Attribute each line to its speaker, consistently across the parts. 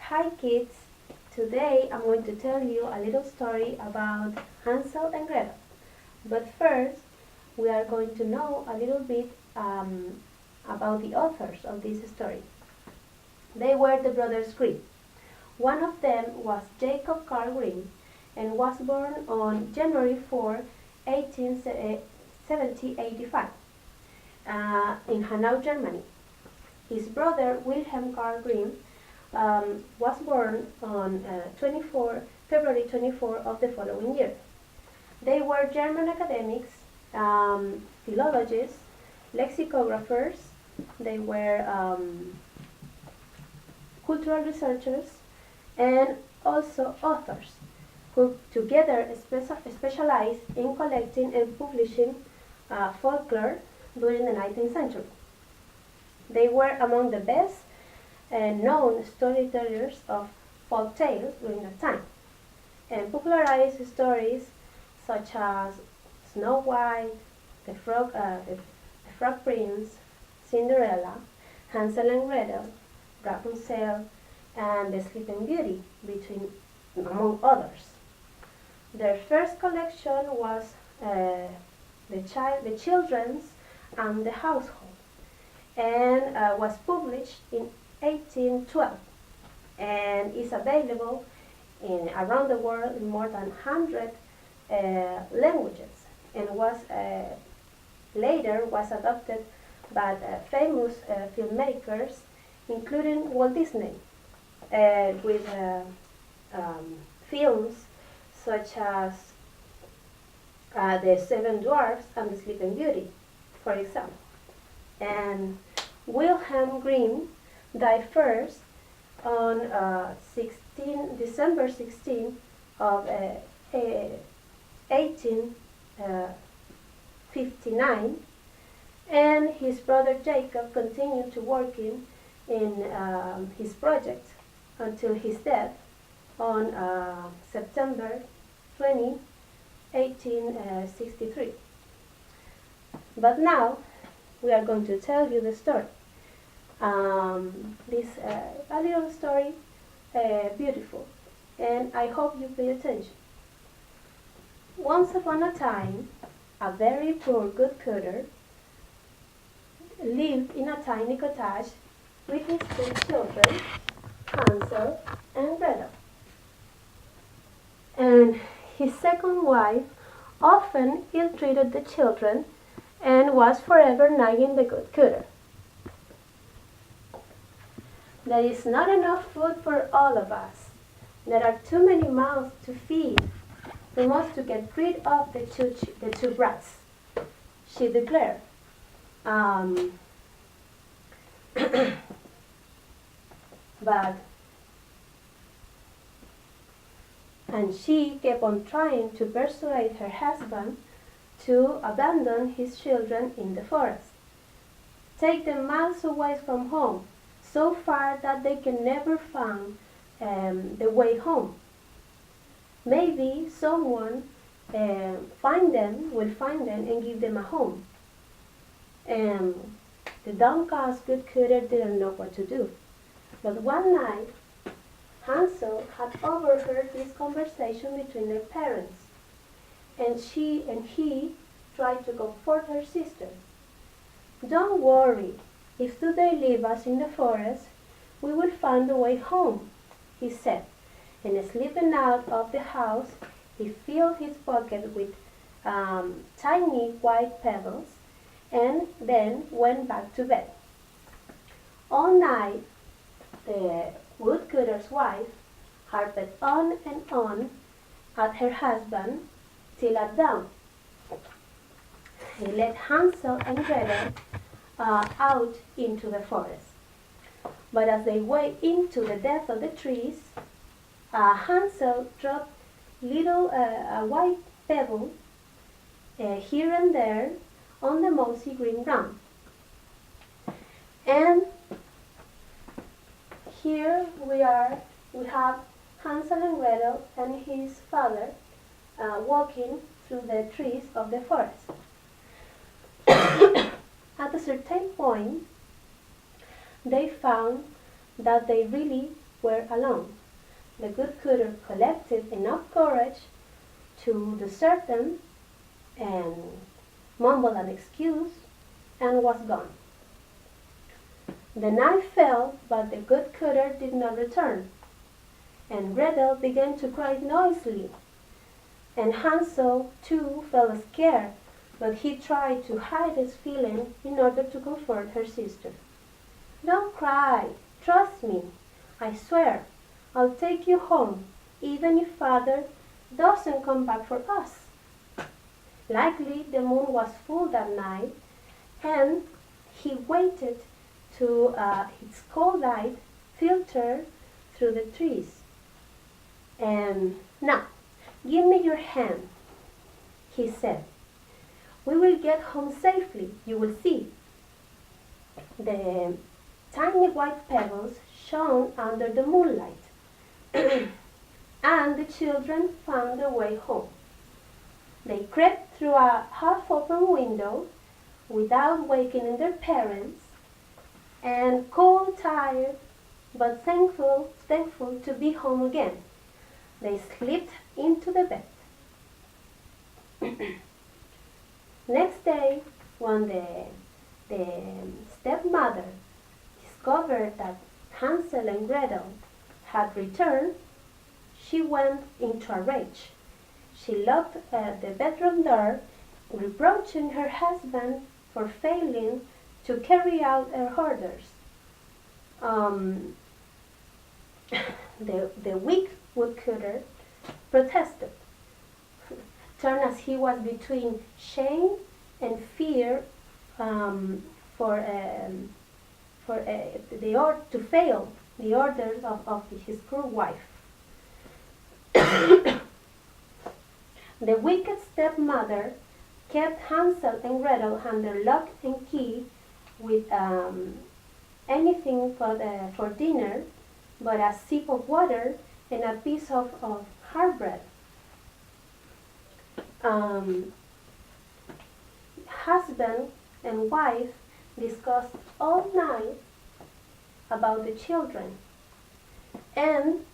Speaker 1: Hi kids! Today I'm going to tell you a little story about Hansel and Gretel. But first, we are going to know a little bit about the authors of this story. They were the brothers Grimm. One of them was Jacob Carl Grimm and was born on January 4, 1785 in Hanau, Germany. His brother Wilhelm Carl Grimm was born on February 24 of the following year. They were German academics, philologists, lexicographers. They were cultural researchers and also authors who together specialized in collecting and publishing folklore during the 19th century. They were among the best known storytellers of folk tales during that time, and popularized stories such as Snow White, the Frog Prince, Cinderella, Hansel and Gretel, Rapunzel, and the Sleeping Beauty, among others. Their first collection was the Children's and the Household, and was published in 1812 and is available around the world in more than 100 languages, and was later adopted by famous filmmakers, including Walt Disney, with films such as The Seven Dwarfs and The Sleeping Beauty, for example. And Wilhelm Grimm died first on December 16 of 1859, and his brother Jacob continued to working in his project until his death on September 20, 1863. But now we are going to tell you the story. A little story, beautiful, and I hope you pay attention. Once upon a time, a very poor woodcutter lived in a tiny cottage with his two children, Hansel and Gretel. And his second wife often ill-treated the children and was forever nagging the woodcutter. There is not enough food for all of us. There are too many mouths to feed. We must to get rid of the two brats, she declared. And she kept on trying to persuade her husband to abandon his children in the forest. Take them miles away from home, so far that they can never find the way home. Maybe someone will find them and give them a home. The downcast woodcutter didn't know what to do. But one night, Hansel had overheard this conversation between their parents, and he tried to comfort her sister. Don't worry, if they leave us in the forest, we will find a way home, he said, and slipping out of the house, he filled his pocket with tiny white pebbles and then went back to bed. All night, the woodcutter's wife harped on and on at her husband till at dawn. He led Hansel and Gretel out into the forest. But as they went into the depth of the trees, Hansel dropped little white pebble here and there on the mossy green ground. And here we have Hansel and Gretel and his father walking through the trees of the forest. At a certain point, they found that they really were alone. The good cooter collected enough courage to desert them and mumbled an excuse and was gone. The night fell, but the good cooter did not return, and Gretel began to cry noisily. And Hansel, too, felt scared, but he tried to hide his feeling in order to comfort her sister. "Don't cry, trust me. I swear I'll take you home, even if Father doesn't come back for us." Likely the moon was full that night, and he waited to its cold light filter through the trees. "And now, give me your hand," he said. "We will get home safely, you will see." The tiny white pebbles shone under the moonlight, and the children found their way home. They crept through a half-open window without wakening their parents, and cold, tired, but thankful to be home again, they slipped into the bed. Next day, when the stepmother discovered that Hansel and Gretel had returned, she went into a rage. She locked the bedroom door, reproaching her husband for failing to carry out her orders. The weak woodcutter protested, turned as he was between shame and fear to fail the orders of his cruel wife. The wicked stepmother kept Hansel and Gretel under lock and key with anything for dinner but a sip of water and a piece of hard bread. Husband and wife discussed all night about the children, and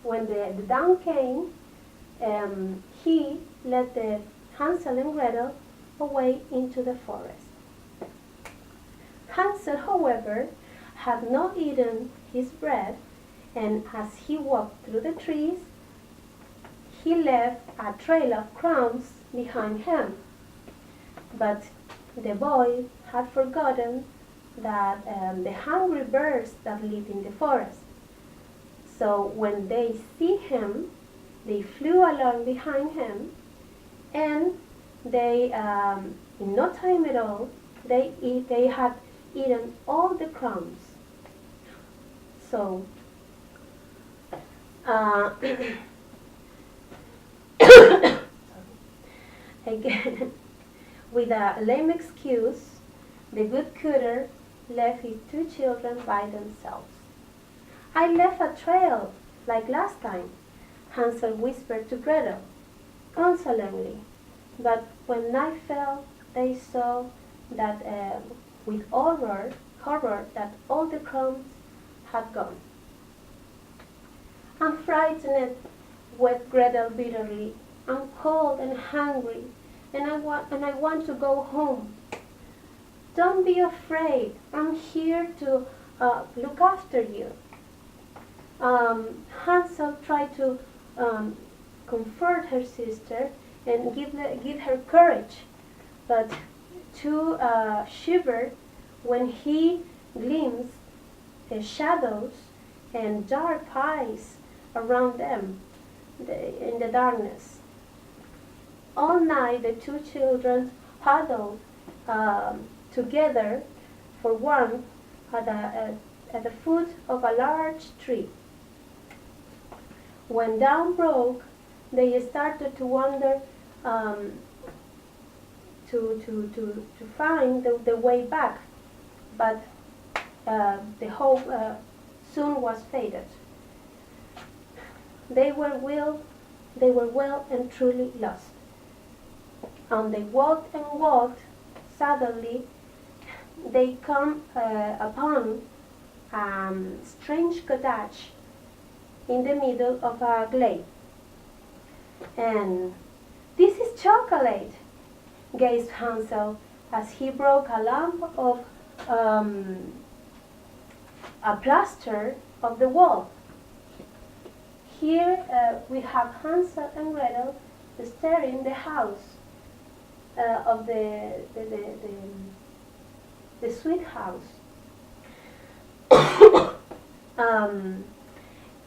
Speaker 1: when the dawn came, he led the Hansel and Gretel away into the forest. Hansel, however, had not eaten his bread, and as he walked through the trees, he left a trail of crumbs behind him. But the boy had forgotten that the hungry birds that live in the forest. So when they see him, they flew along behind him, and they, in no time at all, they had eaten all the crumbs. So, again, with a lame excuse, the good cooter left his two children by themselves. "I left a trail, like last time," Hansel whispered to Gretel, consolingly. But when night fell, they saw that with horror that all the crumbs had gone. "I'm frightened," wept Gretel bitterly. "I'm cold and hungry, and I want to go home." "Don't be afraid. I'm here to look after you." Hansel tried to comfort her sister and give her courage, but too shivered when he glimpsed the shadows and dark eyes around them in the darkness. All night the two children huddled together for warmth at the foot of a large tree. When dawn broke, they started to wander to find the way back, but the hope soon was faded. They were well and truly lost. And they walked and walked. Suddenly, they come upon strange cottage in the middle of a glade. And this is chocolate, gasped Hansel as he broke a lump of a plaster of the wall. Here we have Hansel and Gretel staring the house of the sweet house.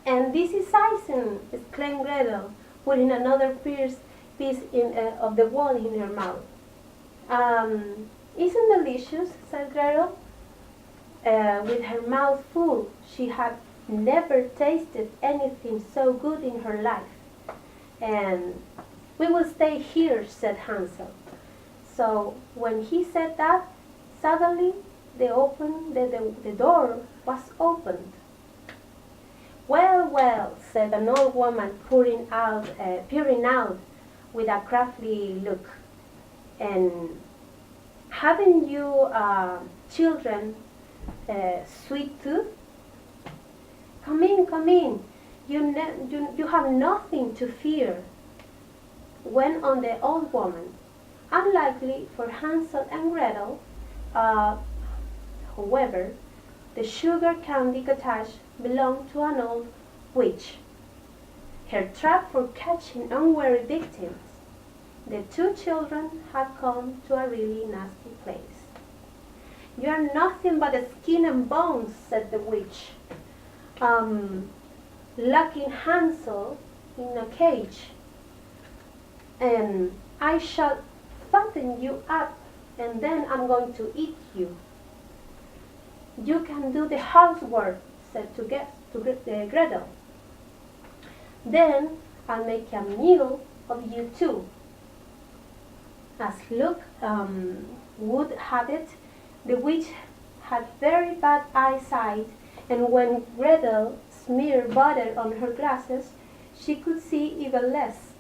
Speaker 1: And this is icing, exclaimed Gretel, putting another piece of the wall in her mouth. Isn't delicious, said Gretel. With her mouth full, she had never tasted anything so good in her life. And we will stay here, said Hansel. So when he said that, suddenly the door was opened. Well, well, said an old woman peering out with a crafty look. And haven't you children sweet tooth? Come in, come in. You have nothing to fear, went on the old woman. Unlikely for Hansel and Gretel, however, the sugar candy cottage belonged to an old witch. Her trap for catching unwary victims. The two children had come to a really nasty place. You are nothing but a skin and bones, said the witch, locking Hansel in a cage. And I shall fatten you up, and then I'm going to eat you. You can do the housework, said to Gretel. Then I'll make a meal of you too. As luck would have it, the witch had very bad eyesight, and when Gretel smeared butter on her glasses, she could see even less.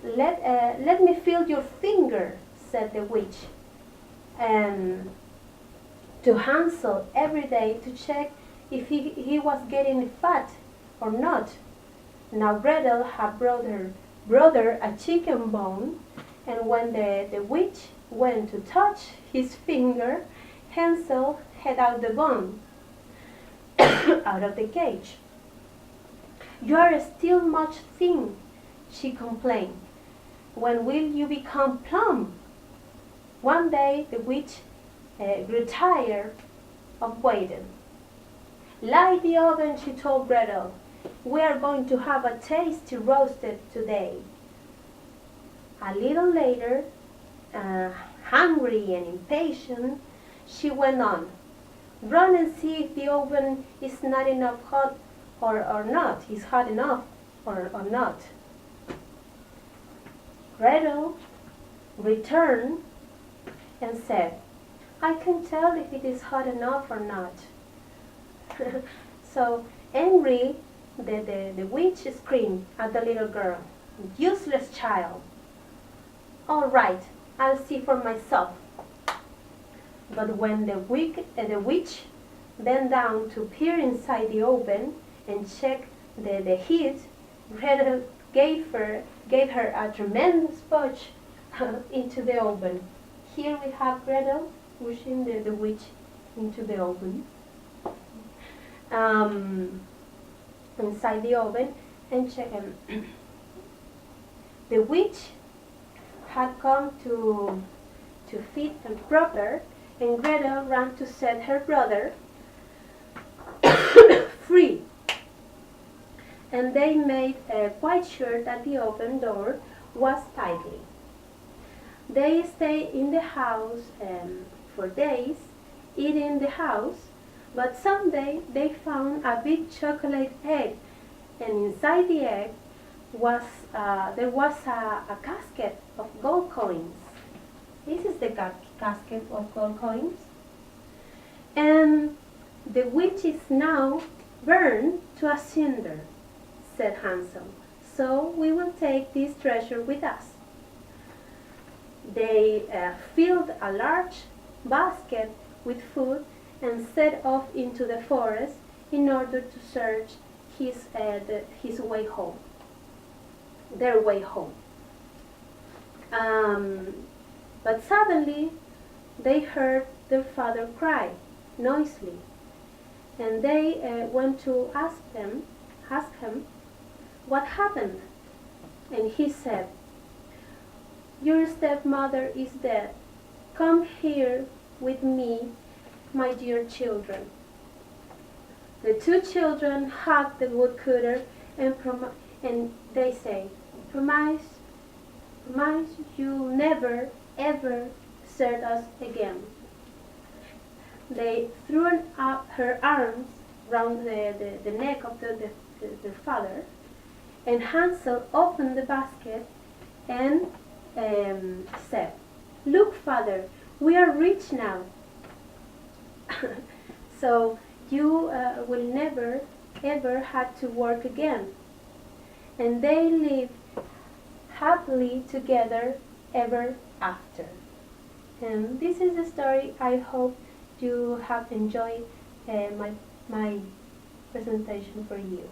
Speaker 1: Let me feel your finger, said the witch, and to Hansel every day to check if he was getting fat or not. Now Gretel had brought her brother a chicken bone, and when the witch went to touch his finger, Hansel had out the bone out of the cage. You are still much thin, she complained. When will you become plump? One day the witch grew tired of waiting. Light the oven, she told Gretel. We are going to have a tasty roasted today. A little later, hungry and impatient, she went on. Run and see if the oven is not enough hot or not, is hot enough or not. Gretel returned and said, I can tell if it is hot enough or not. So angry, the witch screamed at the little girl, useless child. All right, I'll see for myself. But when the witch bent down to peer inside the oven and check the heat, Gretel gave her a tremendous push into the oven. Here we have Gretel pushing the witch into the oven. Inside the oven and check. The witch had come to feed her brother, and Gretel ran to set her brother free. And they made quite sure that the oven door was tightly. They stayed in the house for days, eating the house, but someday they found a big chocolate egg, and inside the egg there was a casket of gold coins. This is the casket of gold coins. And the witch is now burned to a cinder, said Hansel. So we will take this treasure with us. They filled a large basket with food and set off into the forest in order to search his way home, their way home. But suddenly they heard their father cry noisily, and they went to ask him what happened. And he said, "Your stepmother is dead. Come here with me, my dear children." The two children hug the woodcutter and they say, promise you'll never, ever desert us again. They threw up her arms round the neck of their father, and Hansel opened the basket and said, "Look, father, we are rich now. So you will never ever have to work again." And they lived happily together ever after. And this is the story. I hope you have enjoyed my presentation for you.